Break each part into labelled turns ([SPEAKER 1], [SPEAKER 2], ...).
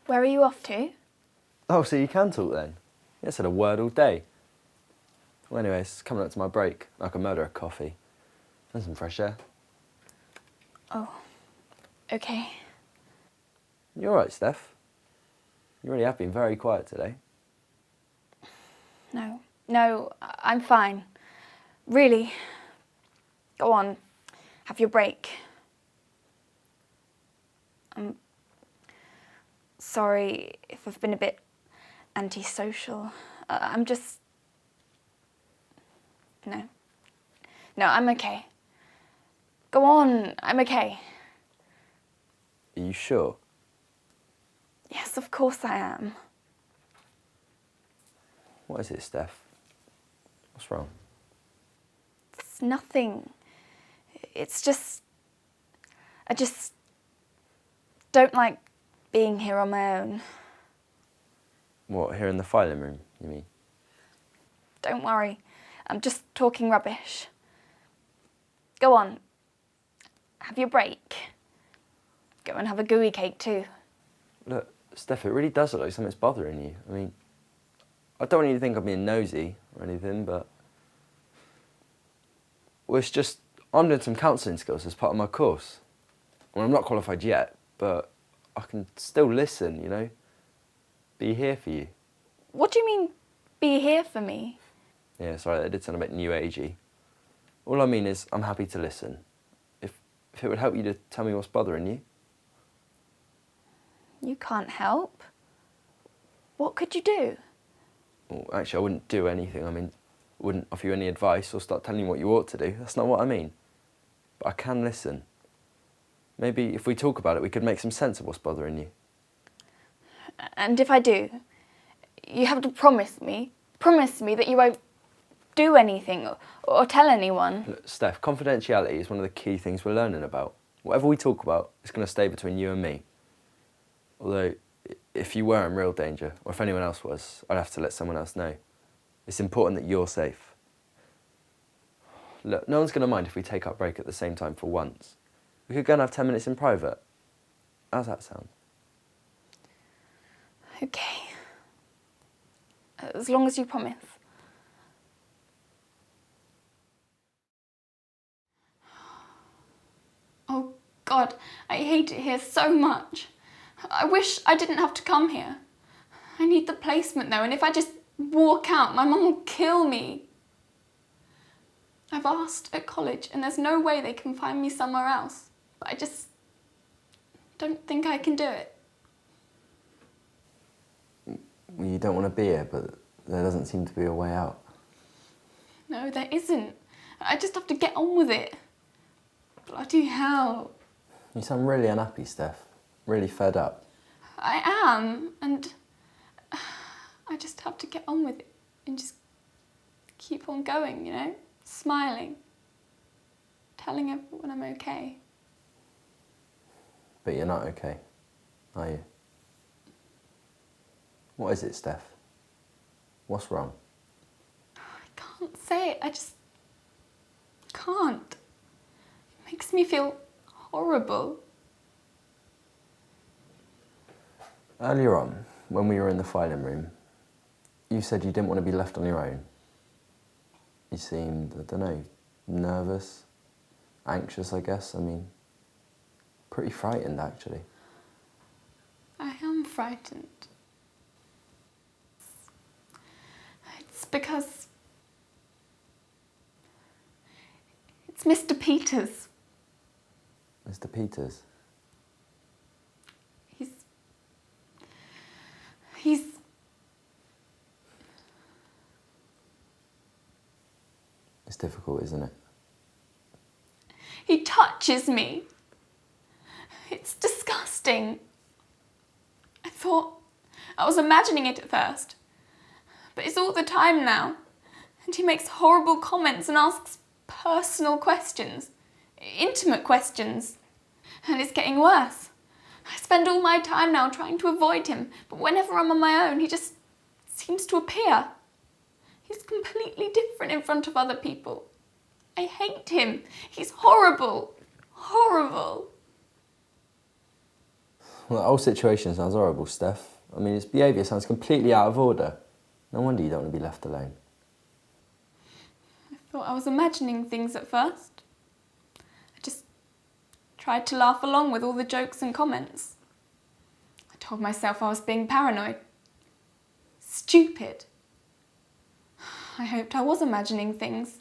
[SPEAKER 1] Where are you off to?
[SPEAKER 2] Oh, so you can talk then? You haven't said a word all day. Well, anyway, it's coming up to my break. I can murder a coffee. And some fresh air.
[SPEAKER 1] Oh, okay.
[SPEAKER 2] You alright, Steph? You really have been very quiet today.
[SPEAKER 1] No, I'm fine. Really. Go on, have your break. I'm sorry if I've been a bit antisocial. I'm just... No, I'm okay. Go on, I'm okay.
[SPEAKER 2] Are you sure?
[SPEAKER 1] Yes, of course I am.
[SPEAKER 2] What is it, Steph? What's wrong?
[SPEAKER 1] It's nothing. It's just... I just don't like being here on my own.
[SPEAKER 2] What, here in the filing room, you mean?
[SPEAKER 1] Don't worry, I'm just talking rubbish. Go on, have your break. Go and have a gooey cake too.
[SPEAKER 2] Look, Steph, it really does look like something's bothering you. I mean, I don't want you to think I'm being nosy or anything, but... Well, it's just, I'm doing some counselling skills as part of my course. Well, I'm not qualified yet, but I can still listen, you know? Be here for you.
[SPEAKER 1] What do you mean, be here for me?
[SPEAKER 2] Yeah, sorry, that did sound a bit new agey. All I mean is, I'm happy to listen. If it would help you to tell me what's bothering you.
[SPEAKER 1] You can't help. What could you do?
[SPEAKER 2] Well, actually, I wouldn't do anything. I mean, wouldn't offer you any advice or start telling you what you ought to do. That's not what I mean. But I can listen. Maybe if we talk about it, we could make some sense of what's bothering you.
[SPEAKER 1] And if I do, you have to promise me that you won't do anything or tell anyone.
[SPEAKER 2] Look, Steph, confidentiality is one of the key things we're learning about. Whatever we talk about, it's going to stay between you and me. Although, if you were in real danger, or if anyone else was, I'd have to let someone else know. It's important that you're safe. Look, no one's going to mind if we take our break at the same time for once. We could go and have 10 minutes in private. How's that sound?
[SPEAKER 1] Okay. As long as you promise. Oh God, I hate it here so much. I wish I didn't have to come here. I need the placement though, and if I just walk out, my mum will kill me. I've asked at college and there's no way they can find me somewhere else. But I just don't think I can do it.
[SPEAKER 2] Well, you don't want to be here, but there doesn't seem to be a way out.
[SPEAKER 1] No, there isn't. I just have to get on with it. Bloody hell.
[SPEAKER 2] You sound really unhappy, Steph. Really fed up.
[SPEAKER 1] I am, and I just have to get on with it and just keep on going, you know? Smiling. Telling everyone I'm okay.
[SPEAKER 2] But you're not okay, are you? What is it, Steph? What's wrong?
[SPEAKER 1] I can't say it, I just can't. It makes me feel horrible.
[SPEAKER 2] Earlier on, when we were in the filing room, you said you didn't want to be left on your own. You seemed, I don't know, nervous, anxious, I guess. I mean, pretty frightened, actually.
[SPEAKER 1] I am frightened. It's because it's Mr. Peters.
[SPEAKER 2] Mr. Peters?
[SPEAKER 1] He's...
[SPEAKER 2] It's difficult, isn't it?
[SPEAKER 1] He touches me. It's disgusting. I thought I was imagining it at first, but it's all the time now. And he makes horrible comments and asks personal questions, intimate questions. And it's getting worse. I spend all my time now trying to avoid him, but whenever I'm on my own, he just seems to appear. He's completely different in front of other people. I hate him. He's horrible. Horrible.
[SPEAKER 2] Well, the whole situation sounds horrible, Steph. I mean, his behaviour sounds completely out of order. No wonder you don't want to be left alone.
[SPEAKER 1] I thought I was imagining things at first. I just tried to laugh along with all the jokes and comments. I told myself I was being paranoid. Stupid. I hoped I was imagining things.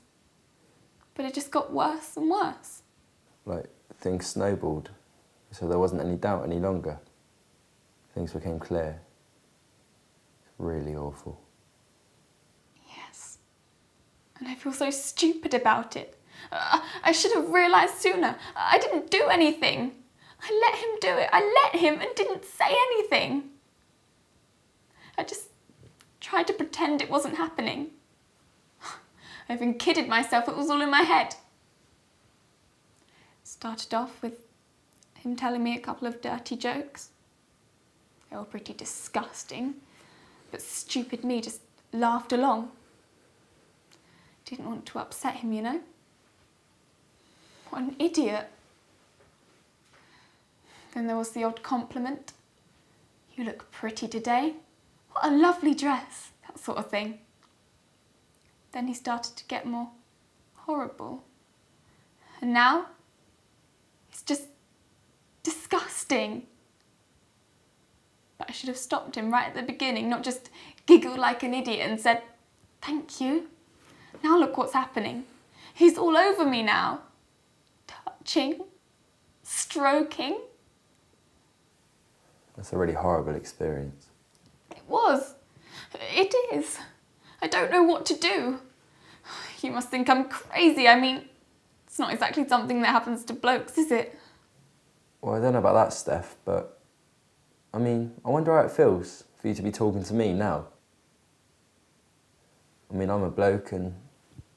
[SPEAKER 1] But it just got worse and worse.
[SPEAKER 2] Like, things snowballed, so there wasn't any doubt any longer. Things became clear. It's really awful.
[SPEAKER 1] Yes. And I feel so stupid about it. I should have realised sooner. I didn't do anything. I let him do it. I let him and didn't say anything. I just tried to pretend it wasn't happening. I even kidded myself it was all in my head. Started off with him telling me a couple of dirty jokes. They were pretty disgusting, but stupid me just laughed along. Didn't want to upset him, you know. What an idiot. Then there was the odd compliment. You look pretty today. What a lovely dress. That sort of thing. Then he started to get more horrible. And now, it's just disgusting. But I should have stopped him right at the beginning, not just giggled like an idiot and said, thank you. Now look what's happening. He's all over me now. Touching, stroking.
[SPEAKER 2] That's a really horrible experience.
[SPEAKER 1] It was. It is. I don't know what to do. You must think I'm crazy. I mean, it's not exactly something that happens to blokes, is it?
[SPEAKER 2] Well, I don't know about that, Steph, but I mean, I wonder how it feels for you to be talking to me now. I mean, I'm a bloke and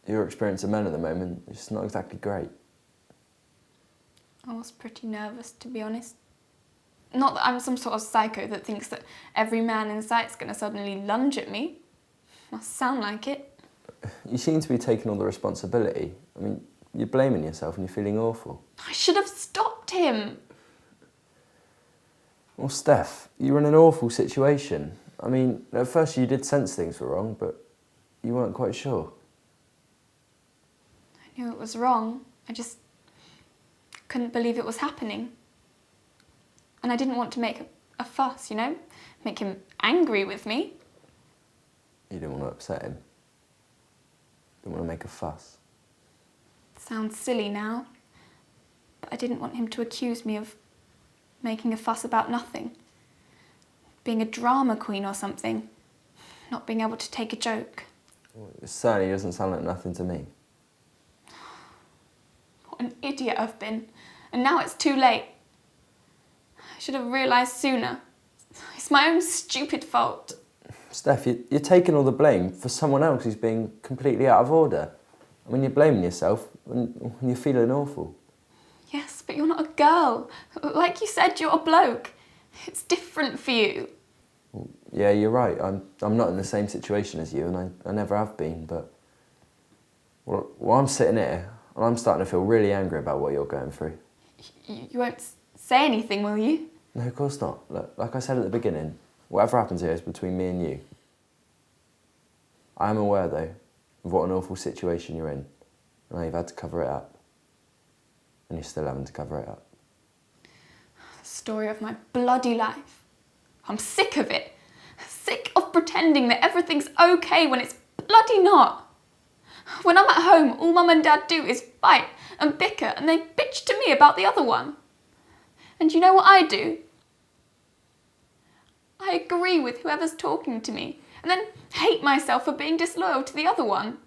[SPEAKER 2] your experience of men at the moment is not exactly great.
[SPEAKER 1] I was pretty nervous, to be honest. Not that I'm some sort of psycho that thinks that every man in sight's going to suddenly lunge at me. Must sound like it.
[SPEAKER 2] You seem to be taking all the responsibility. I mean, you're blaming yourself and you're feeling awful.
[SPEAKER 1] I should have stopped him.
[SPEAKER 2] Well, Steph, you were in an awful situation. I mean, at first you did sense things were wrong, but you weren't quite sure.
[SPEAKER 1] I knew it was wrong. I just couldn't believe it was happening. And I didn't want to make a fuss, you know? Make him angry with me.
[SPEAKER 2] You didn't want to upset him. Didn't want to make a fuss.
[SPEAKER 1] It sounds silly now, but I didn't want him to accuse me of making a fuss about nothing. Being a drama queen or something. Not being able to take a joke.
[SPEAKER 2] Well, it certainly doesn't sound like nothing to me.
[SPEAKER 1] What an idiot I've been. And now it's too late. I should have realised sooner. It's my own stupid fault.
[SPEAKER 2] Steph, you're taking all the blame for someone else who's being completely out of order. I mean, you're blaming yourself when you're feeling awful.
[SPEAKER 1] Yes, but you're not a girl. Like you said, you're a bloke. It's different for you.
[SPEAKER 2] Well, yeah, you're right. I'm not in the same situation as you, and I never have been, but... Well, I'm sitting here, and I'm starting to feel really angry about what you're going through.
[SPEAKER 1] You won't say anything, will you?
[SPEAKER 2] No, of course not. Look, like I said at the beginning, whatever happens here is between me and you. I am aware, though, of what an awful situation you're in, and how you've had to cover it up. And you're still having to cover it up.
[SPEAKER 1] The story of my bloody life. I'm sick of it. Sick of pretending that everything's okay when it's bloody not. When I'm at home, all Mum and Dad do is fight and bicker, and they bitch to me about the other one. And you know what I do? I agree with whoever's talking to me, and then hate myself for being disloyal to the other one.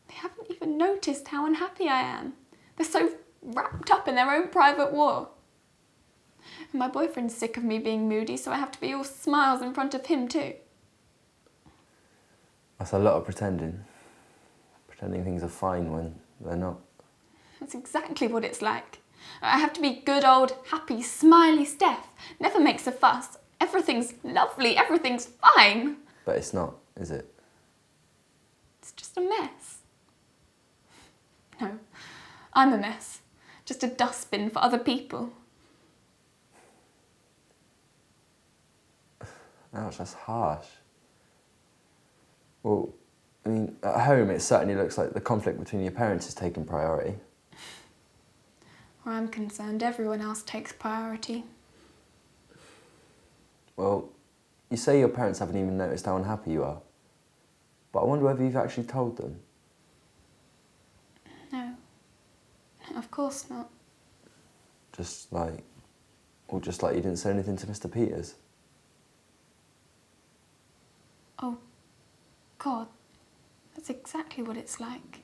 [SPEAKER 1] They haven't even noticed how unhappy I am. They're so wrapped up in their own private war. And my boyfriend's sick of me being moody, so I have to be all smiles in front of him too.
[SPEAKER 2] That's a lot of pretending. Pretending things are fine when they're not.
[SPEAKER 1] That's exactly what it's like. I have to be good old, happy, smiley Steph. Never makes a fuss. Everything's lovely, everything's fine.
[SPEAKER 2] But it's not, is it?
[SPEAKER 1] It's just a mess. No, I'm a mess. Just a dustbin for other people.
[SPEAKER 2] Ouch, that's harsh. Well, I mean, at home it certainly looks like the conflict between your parents is taking priority.
[SPEAKER 1] Where I'm concerned, everyone else takes priority.
[SPEAKER 2] Well, you say your parents haven't even noticed how unhappy you are. But I wonder whether you've actually told them.
[SPEAKER 1] No, of course not.
[SPEAKER 2] Just like you didn't say anything to Mr. Peters.
[SPEAKER 1] Oh, God, that's exactly what it's like.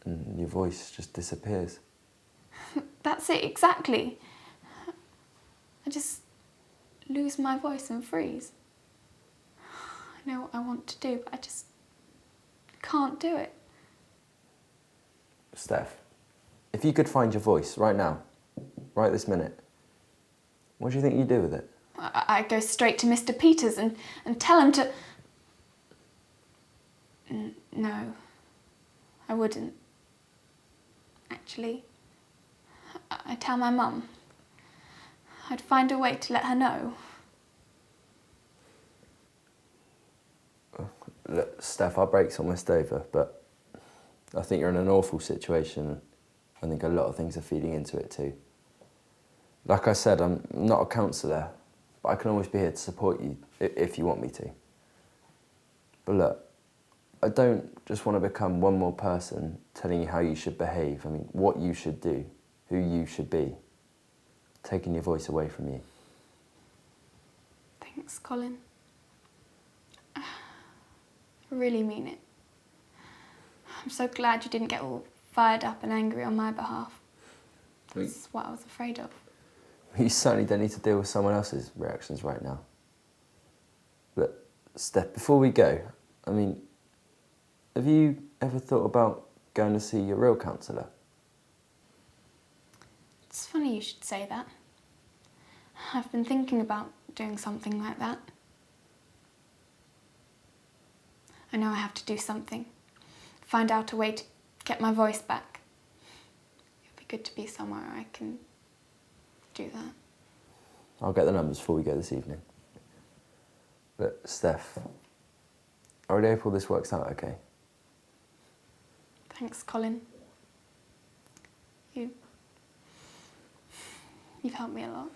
[SPEAKER 2] And your voice just disappears.
[SPEAKER 1] That's it, exactly. I just lose my voice and freeze. I know what I want to do, but I just can't do it.
[SPEAKER 2] Steph, if you could find your voice right now, right this minute, what do you think you'd do with it?
[SPEAKER 1] I'd go straight to Mr. Peters and tell him to... No, I wouldn't. Actually, I'd tell my mum. I'd find a way to let her know.
[SPEAKER 2] Look, Steph, our break's almost over, but I think you're in an awful situation. I think a lot of things are feeding into it too. Like I said, I'm not a counsellor, but I can always be here to support you if you want me to. But look, I don't just want to become one more person telling you how you should behave. I mean, what you should do, who you should be, taking your voice away from you.
[SPEAKER 1] Thanks, Colin. I really mean it. I'm so glad you didn't get all fired up and angry on my behalf. That's what I was afraid of.
[SPEAKER 2] You certainly don't need to deal with someone else's reactions right now. But, Steph, before we go, I mean, have you ever thought about going to see your real counsellor?
[SPEAKER 1] It's funny you should say that. I've been thinking about doing something like that. I know I have to do something. Find out a way to get my voice back. It'd be good to be somewhere I can do that.
[SPEAKER 2] I'll get the numbers before we go this evening. But, Steph, I really hope all this works out okay.
[SPEAKER 1] Thanks, Colin. You've helped me a lot.